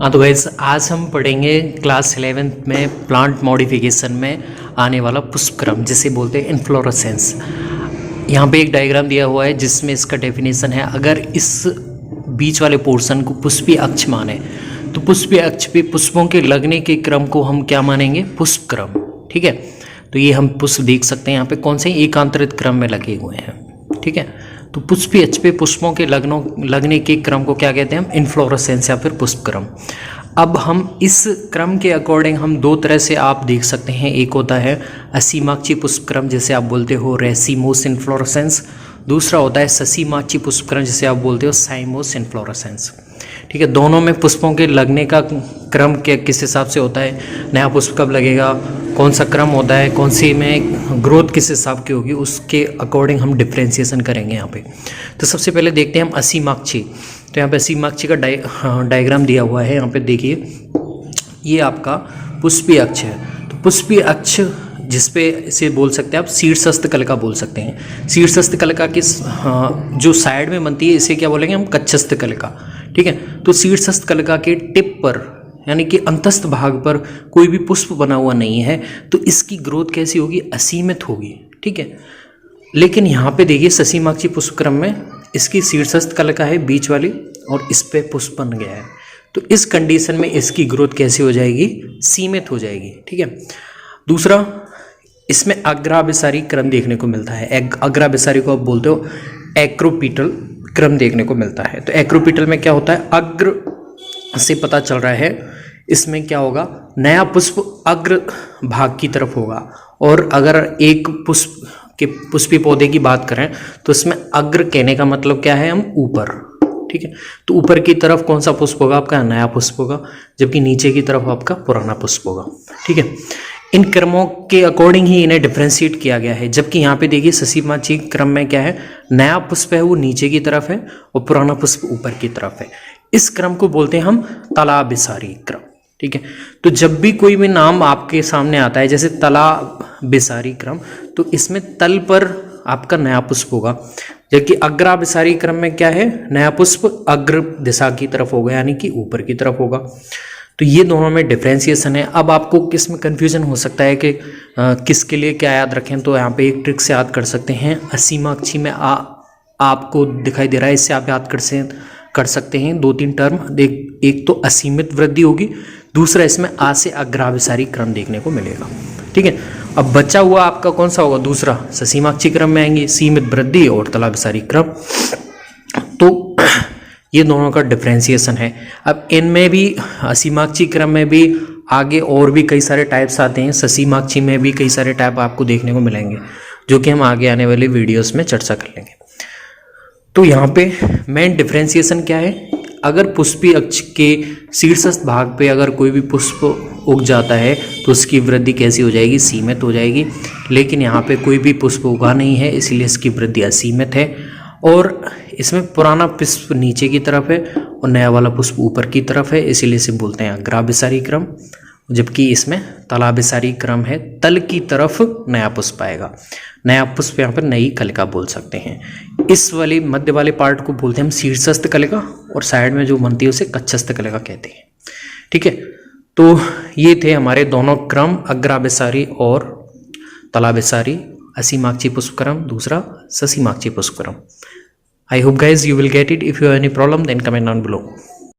हाँ तो गाइस आज हम पढ़ेंगे क्लास 11th में प्लांट मॉडिफिकेशन में आने वाला पुष्पक्रम जिसे बोलते हैं इन्फ्लोरेसेंस। यहाँ पे एक डायग्राम दिया हुआ है जिसमें इसका डेफिनेशन है। अगर इस बीच वाले पोर्शन को पुष्पीय अक्ष माने तो पुष्पीय अक्ष पे पुष्पों के लगने के क्रम को हम क्या मानेंगे? पुष्पक्रम। ठीक है, तो ये हम पुष्प देख सकते हैं यहाँ पे कौन से एकांतरित क्रम में लगे हुए हैं। ठीक है, तो पुष्पीय अक्ष पे पुष्पों के लगने के क्रम को क्या कहते हैं हम? इन्फ्लोरेसेंस या फिर पुष्पक्रम। अब हम इस क्रम के अकॉर्डिंग हम दो तरह से आप देख सकते हैं। एक होता है असीमाक्षी पुष्पक्रम जिसे आप बोलते हो रेसिमोस इन्फ्लोरेसेंस, दूसरा होता है ससीमाक्षी पुष्पक्रम जिसे आप बोलते हो साइमोस इन्फ्लोरेसेंस। ठीक है, दोनों में पुष्पों के लगने का क्रम किस हिसाब से होता है, नया पुष्प कब लगेगा, कौन सा क्रम होता है, कौन सी में ग्रोथ किस हिसाब की होगी, उसके अकॉर्डिंग हम डिफ्रेंशिएशन करेंगे यहाँ पे। तो सबसे पहले देखते हैं हम असीमाक्षी। तो यहाँ पे असीमाक्षी का डायग्राम दिया हुआ है। यहाँ पे देखिए ये आपका पुष्पीय अक्ष है। तो पुष्पीय अक्ष जिसपे इसे बोल सकते हैं आप शीर्षस्थ कलिका बोल सकते हैं। शीर्षस्थ कलिका की जो साइड में बनती है इसे क्या बोलेंगे हम? कक्षस्थ कलिका। ठीक है, तो शीर्षस्थ कलिका के टिप पर यानी कि अंतस्थ भाग पर कोई भी पुष्प बना हुआ नहीं है तो इसकी ग्रोथ कैसी होगी? असीमित होगी। ठीक है, लेकिन यहाँ पे देखिए ससीमाक्षी पुष्पक्रम में इसकी शीर्षस्थ कलिका है बीच वाली और इस पे पुष्प बन गया है। तो इस कंडीशन में इसकी ग्रोथ कैसी हो जाएगी? सीमित हो जाएगी। ठीक है, दूसरा इसमें अग्राभिसारी क्रम देखने को मिलता है। अग्राभिसारी को आप बोलते हो एक्रोपीटल क्रम देखने को मिलता है। तो एक्रोपीटल में क्या होता है? अग्र से पता चल रहा है इसमें क्या होगा? नया पुष्प अग्र भाग की तरफ होगा। और अगर एक पुष्प के पुष्पीय पौधे की बात करें तो इसमें अग्र कहने का मतलब क्या है? हम ऊपर। ठीक है, तो ऊपर की तरफ कौन सा पुष्प होगा? आपका नया पुष्प होगा, जबकि नीचे की तरफ आपका पुराना पुष्प होगा। ठीक है, इन क्रमों के अकॉर्डिंग ही इन्हें डिफ्रेंशिएट किया गया है। जबकि यहाँ पे देखिए ससीमाक्षी क्रम में क्या है? नया पुष्प है वो नीचे की तरफ है और पुराना पुष्प ऊपर की तरफ है। इस क्रम को बोलते हैं हम तलाभिसारी क्रम। ठीक है, तो जब भी कोई भी नाम आपके सामने आता है जैसे तलाभिसारी क्रम, तो इसमें तल पर आपका नया पुष्प होगा, जबकि अग्राभिसारी क्रम में क्या है? नया पुष्प अग्र दिशा की तरफ होगा यानी कि ऊपर की तरफ होगा। तो ये दोनों में डिफ्रेंशिएशन है। अब आपको किस में कन्फ्यूजन हो सकता है कि किसके लिए क्या याद रखें, तो यहाँ पे एक ट्रिक से याद कर सकते हैं। असीमाक्षी में आपको दिखाई दे रहा है, इससे आप याद कर सकते हैं दो तीन टर्म। एक तो असीमित वृद्धि होगी, दूसरा इसमें आ से अग्राभिसारी क्रम देखने को मिलेगा। ठीक है, अब बचा हुआ आपका कौन सा होगा? दूसरा ससीमाक्षी क्रम में आएंगे सीमित वृद्धि और तलाभिसारी क्रम। तो ये दोनों का डिफ्रेंशिएशन है। अब इनमें भी असीमाक्षी क्रम में भी आगे और भी कई सारे टाइप्स आते हैं, ससीमाक्षी में भी कई सारे टाइप आपको देखने को मिलेंगे जो कि हम आगे आने वाले वीडियोस में चर्चा कर लेंगे। तो यहाँ पे मेन डिफ्रेंशिएशन क्या है? अगर पुष्पीय अक्ष के शीर्षस्थ भाग पे अगर कोई भी पुष्प उग जाता है तो उसकी वृद्धि कैसी हो जाएगी? सीमित हो जाएगी। लेकिन यहाँ पे कोई भी पुष्प उगा नहीं है इसलिए इसकी वृद्धि असीमित है। और इसमें पुराना पुष्प नीचे की तरफ है और नया वाला पुष्प ऊपर की तरफ है, इसीलिए इसे बोलते हैं अग्राभिसारी क्रम। जबकि इसमें तलाभिसारी क्रम है, तल की तरफ नया पुष्प आएगा। नया पुष्प यहाँ पर नई कलिका बोल सकते हैं। इस वाले मध्य वाले पार्ट को बोलते हैं हम शीर्षस्थ कलिका और साइड में जो बनती है उसे कक्षस्थ कलिका कहते हैं। ठीक है, तो ये थे हमारे दोनों क्रम, अग्राभिसारी और तलाभिसारी। असीमाक्षी पुष्पक्रम, दूसरा ससीमाक्षी पुष्पक्रम। I hope guys you will get it. If you have any problem then comment down below.